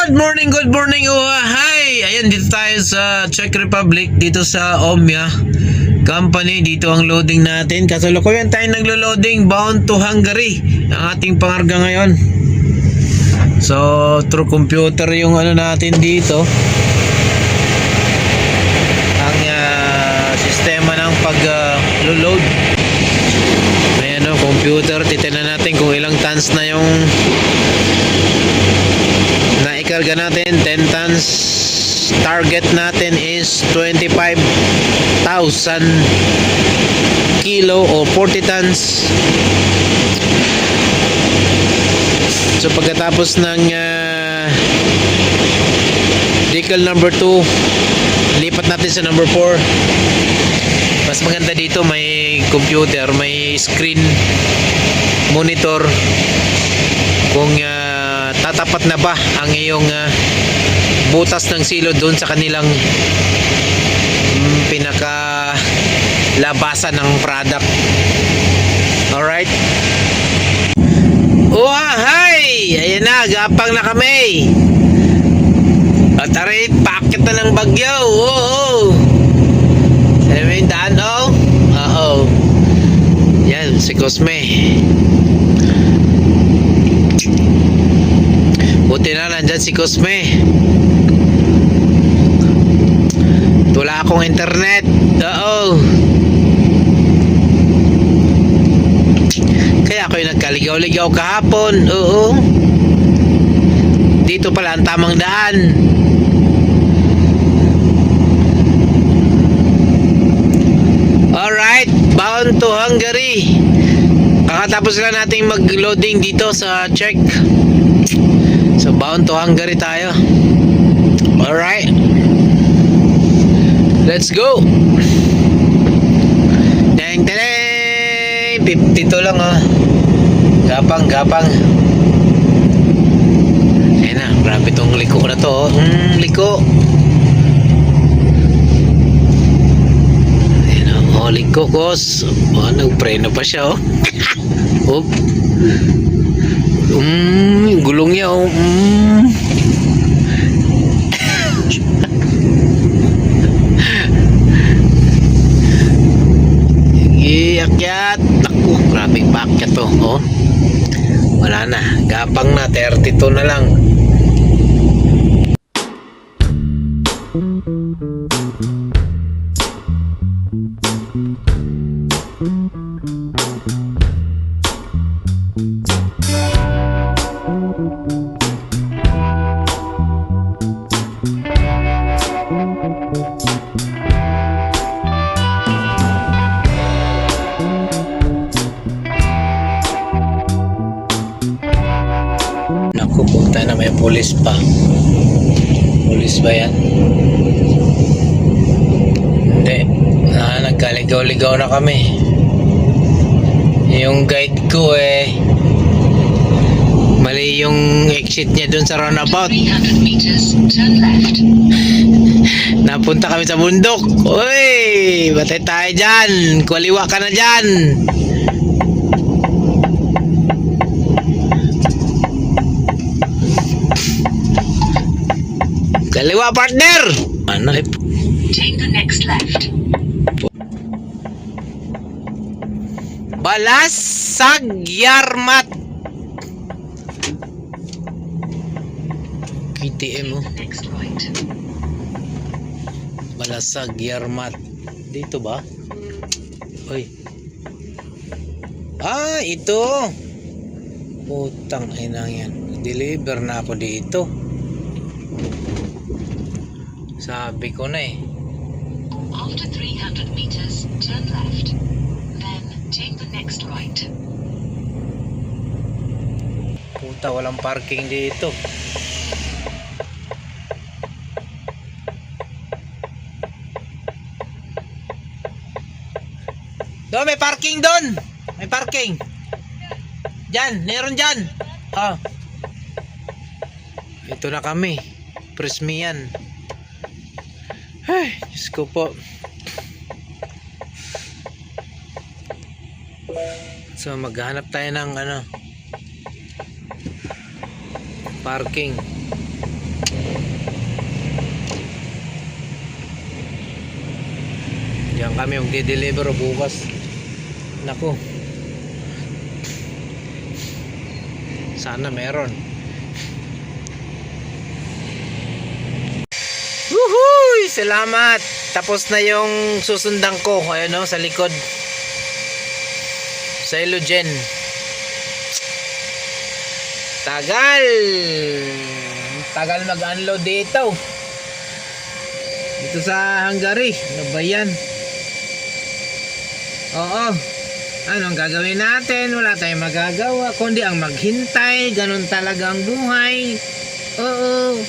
Good morning, hi! Ayan, dito tayo sa Czech Republic, dito sa Omia Company. Dito ang loading natin. Kasalukuyan tayo naglo-loading bound to Hungary. Ang ating pangarga ngayon. So, through computer yung ano natin dito. Ang sistema ng pag-load. Ayan o, computer. Titignan natin kung ilang tons na yung naikarga natin. 10 tons. Target natin is 25,000 kilo o 40 tons. So pagkatapos ng decal number 2, lipat natin sa number 4. Mas maganda dito, may computer, may screen monitor kung tatapat na ba ang iyong butas ng silo doon sa kanilang pinaka labasan ng product. Alright. Oh, hi! Ayan na, gapang na kami. At aray, pakit na ng bagyo. Oo. Alam mo yung daan, oh? Oo. Yan, si Cosme. Buti na nandyan si Cosme. Wala akong internet. Oo. Kaya ako yung nagkaligaw-ligaw kahapon. Oo. Dito pala ang tamang daan. Alright, bound to Hungary. Kakatapos lang natin mag-loading dito sa Czech. So bound to Hungary tayo. Alright, let's go. Deng deng, 52 lang oh. Gapang. Ayan na, grabe tong liko na to oh. Liko. Ayan oh, liko kos. Oh, nagpreno pa siya oh. Oh. Gulong niya oh. Iakyat. Naku, grabe paakyat to oh. Wala na, gapang na, 32 na lang. Naku, punta na, may pulis pa. Pulis ba yan? Hindi. Nagkaligaw-ligaw na kami. Yung guide ko mali yung exit niya dun sa roundabout. 300 meters, turn left. Napunta kami sa bundok. Uy, batay tayo dyan. Kuliwa ka na dyan. Kaliwa, partner. Ano Take the next left. Balasag Yarmat. KTM oh. Next right. Balasag Yarmat. Dito ba? Uy. Ah, ito. Putang ina yan. Deliver na ako dito. Sabi ko na eh. After 300 meters, turn left. Then take the next right. Puta, walang parking dito. Do, may parking doon. May parking. Diyan, meron diyan. Ah. Ito na kami. Prismian. Ay, Diyos ko po. So maghanap tayo ng parking. lang kami mag-deliver bukas. Naku. Sana meron. Woohoo! Salamat! Tapos na yung susundan ko. Ayun o, sa likod. Sa Ilogen. Tagal! Tagal mag-unload dito. Dito sa Hungary. Ano ba yan? Oo. Anong gagawin natin? Wala tayong magagawa. Kundi ang maghintay. Ganun talaga ang buhay. Oo.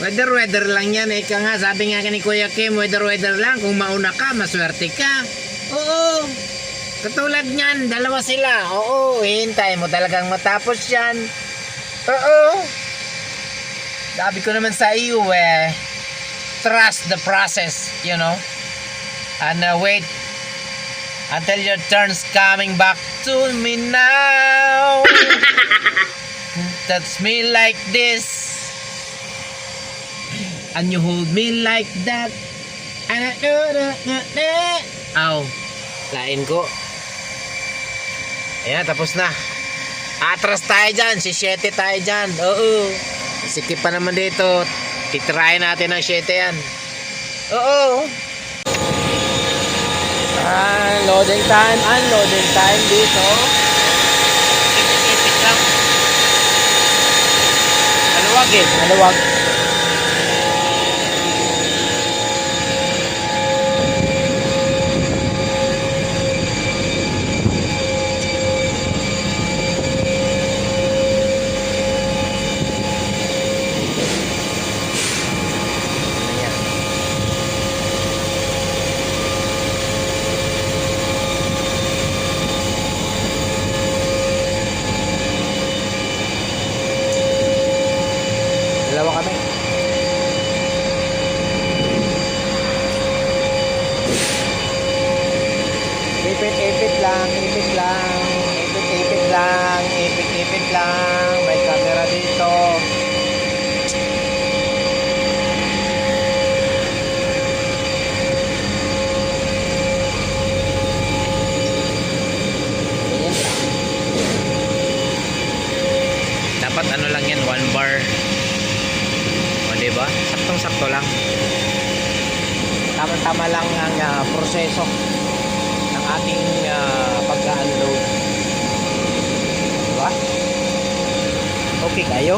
Weather lang yan. Ika nga, sabi nga ni Kuya Kim, weather lang. Kung mauna ka, maswerte ka. Oo. Katulad niyan, dalawa sila. Oo, hintay mo talagang matapos yan. Oo. Sabi ko naman sa iyo trust the process, you know. And wait until your turn's coming back to me now. Touch me like this. And you hold me like that. And Aw, lain ko. Ayan, tapos na. Atras tayo dyan. Si 7 tayo dyan. Oo. Sikip pa naman dito. Titirahin natin ang 7 yan. Oo. Unloading time dito. Ipit lang. Maluwag. Dalawa kami. Ipit lang. Ipit lang. May camera dito. Dapat ano lang yan, 1 bar. O diba? Saktong-sakto lang. Tama-tama lang ang proseso ng ating pag-unload. Diba? Okay kayo?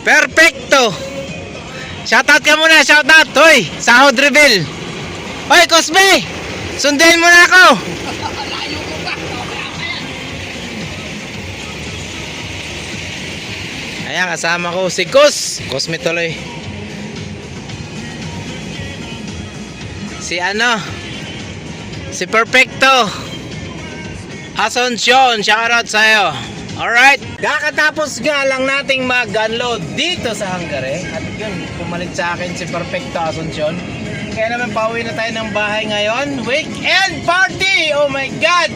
Perfecto! Shoutout ka muna, shoutout! Hoy! Sahod reveal! Hoy, Cosme! Sundin mo na ako! Ayan, kasama ko si Cosme tuloy. Si Perfecto Asuncion, shoutout sa'yo. Alright, kakatapos nga lang nating mag-unload dito sa Hungary. At yun, pumalit sa akin si Perfecto Asuncion. Kaya naman pauwi na tayo ng bahay ngayon. Weekend party! Oh my God!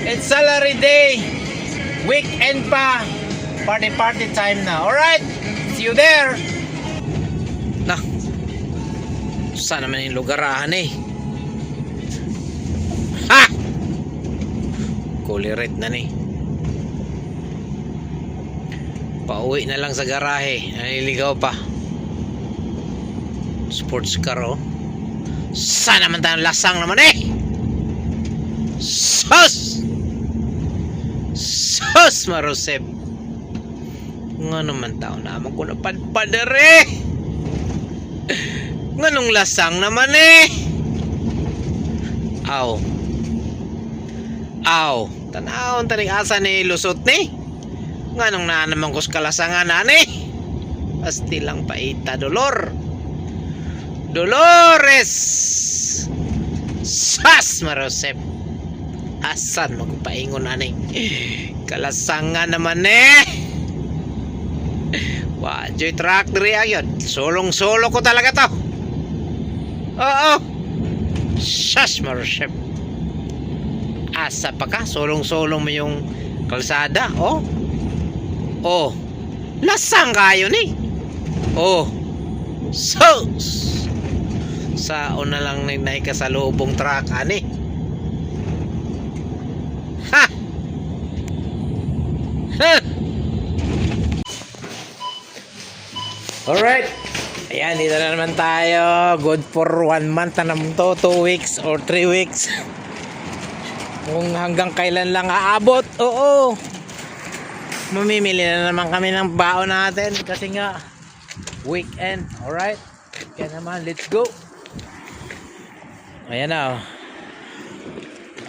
It's salary day! Weekend pa! Party time na. Alright, see you there! Na, saan naman yung lugarahan eh? Ha! Kulirit na ni. Pauwi na lang sa garahe. Naliligaw pa. Sports car oh. Sana naman tayong lasang naman eh. Sus marusep. Nga naman tao naman ko napadpadar eh. Nga nung lasang naman eh. Aw. Tanawon taning asa ni lusot ni. Nga nung na naman kus kalasangan ani. Asti lang paita Dolores. Sas marosep. Asan magpaingon ani? Kalasangan naman Wajoy truck diri agyon. Solong-solo ko talaga to. Oo. Sas marosep. Asa pa ka? Solong-solong mo yung kalsada, oh. Oh. Lasang kayo ni. Oh. Sus. Sao na lang naik ka sa lubong truck ani. Ha. Ha. Alright. Ayan, dito na naman tayo. Good for 1 month na naman to. 2 weeks or 3 weeks. Kung hanggang kailan lang aabot. Oo. Mamimili na naman kami ng baon natin. Kasi nga, weekend. Alright. Kaya naman, let's go. Ayan na.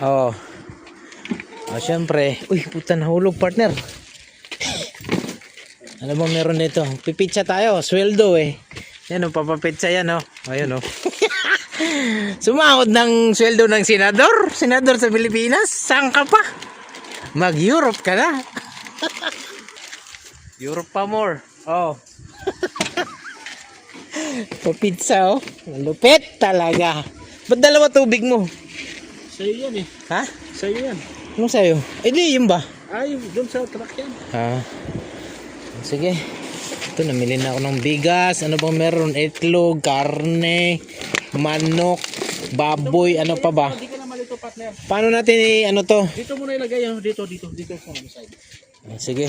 Oh. Oh, syempre. Uy, puta, nahulog partner. Ano ba meron nito? Pipitsa tayo. Sweldo eh. Yan o, papapitsa yan o. Ayun o. Sumahod ng sweldo ng senador. Senador sa Pilipinas. Saan ka pa? Mag-Europe ka na. Europe pa more. Oh. Papitsa o. Lupit talaga. Ba't dalawa tubig mo? Sa'yo yan eh. Ha? Sa'yo yan. Ano sa'yo? Eh di, yun ba? Ay, doon sa truck yan. Ha? Sige. Ito, namili na ako ng bigas. Ano bang meron? Itlog, karne, manok, baboy, ano pa ba? Hindi ka na malito, partner. Paano natin ano to? Dito muna ilagay. Dito sa side. Sige.